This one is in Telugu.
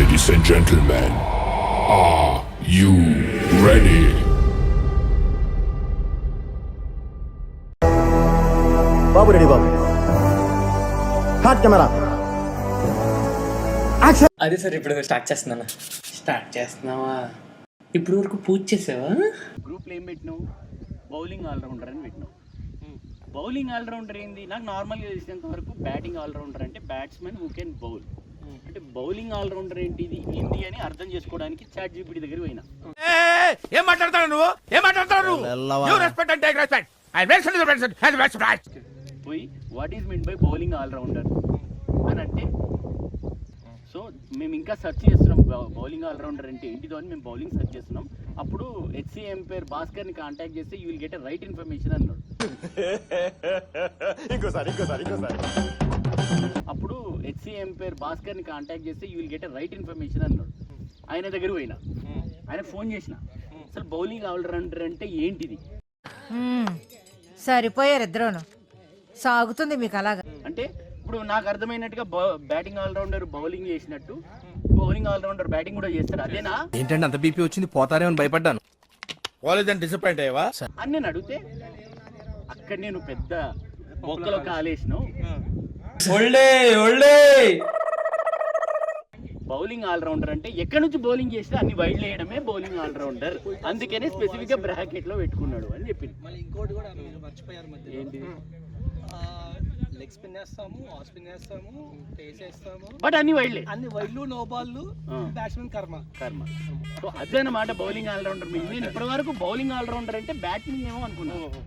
Ladies and gentlemen, are you ready? Babu ready Babu. Hot camera action. అదే సార్ ఇప్పుడు స్టార్ట్ చేస్తున్నాను. స్టార్ట్ చేస్తున్నావా? ఇప్పుడు వరకు పూజ చేసావా? గ్రూప్లో ఏం పెట్టినావు? బౌలింగ్ ఆల్రౌండర్ అని పెట్టినావు. బౌలింగ్ ఆల్రౌండర్ ఏంది? నాకు నార్మల్గా తెలిసినంత వరకు బ్యాటింగ్ ఆల్రౌండర్ అంటే బ్యాట్స్మెన్ హూ కెన్ బౌల్. అంటే బౌలింగ్ ఆల్రౌండర్ ఏంటిది ఏంటి అని అర్థం చేసుకోవడానికి చాట్ జీపీటీ దగ్గర పోయినా. ఏం మాట్లాడతావు నువ్వు? ఏం మాట్లాడతావు నువ్వు? You respect and take respect. I respect. పోయి what is mean by bowling allrounder అని అంటే, సో మేము ఇంకా సెర్చ్ చేస్తున్నాం బౌలింగ్ ఆల్రౌండర్ అంటే ఏంటిదో అని మేము బౌలింగ్ సెర్చ్ చేస్తున్నాం. అప్పుడు హెచ్సి ఎంపైర్ భాస్కర్ని కాంటాక్ట్ చేస్తే you will get a right information అన్నాడు. అప్పుడు హెచ్సి ఎంపైర్ భాస్కర్ని కాంటాక్ట్ చేస్తే you will get a right information అన్నాడు. ఆయన దగ్గర పోయినా, ఆయన ఫోన్ చేసిన, అసలు బౌలింగ్ ఆల్రౌండర్ అంటే ఏంటిది సరిపోయారు ఇద్దరును. సాగుతుంది మీకు అలాగా. అంటే ఇప్పుడు నాకు అర్థమైనట్టుగా బ్యాటింగ్ ఆల్రౌండర్ బౌలింగ్ చేసినట్టు బౌలింగ్ ఆల్రౌండర్ బ్యాటింగ్ కూడా చేస్తారు. అదేనా? ఏంటంటే అంత బీపీ వచ్చింది, పోతారేమని భయపడ్డాను. కాలేజ్ డిసప్పాయింట్ అయ్యావా అని నేను అడిగితే అక్కడ నేను పెద్ద మొక్కలో కాలేసినావు. బౌలింగ్ ఆల్రౌండర్ అంటే ఎక్కడి నుంచి బౌలింగ్ చేస్తే అన్ని వైడ్ వేయడమే బౌలింగ్ ఆల్రౌండర్. అందుకనే స్పెసిఫిక్ గా బ్రాకెట్ లో పెట్టుకున్నాడు అని చెప్పింది. మళ్ళీ ఇంకోటి కూడా మీరు మర్చిపోయారు మధ్య. ఏంటి? లెగ్ స్పిన్ వేస్తాము, ఆఫ్ స్పిన్ వేస్తాము, పేస్ వేస్తాము, బట్ అన్ని వైడ్లే, అన్ని వైడ్లు, నో బాల్లు, బ్యాట్స్మెన్ కర్మ. సో అదే అన్నమాట బౌలింగ్ ఆల్రౌండర్. నేను ఇప్పటి వరకు బౌలింగ్ ఆల్రౌండర్ అంటే బ్యాటింగ్ ఏమో అనుకున్నాను.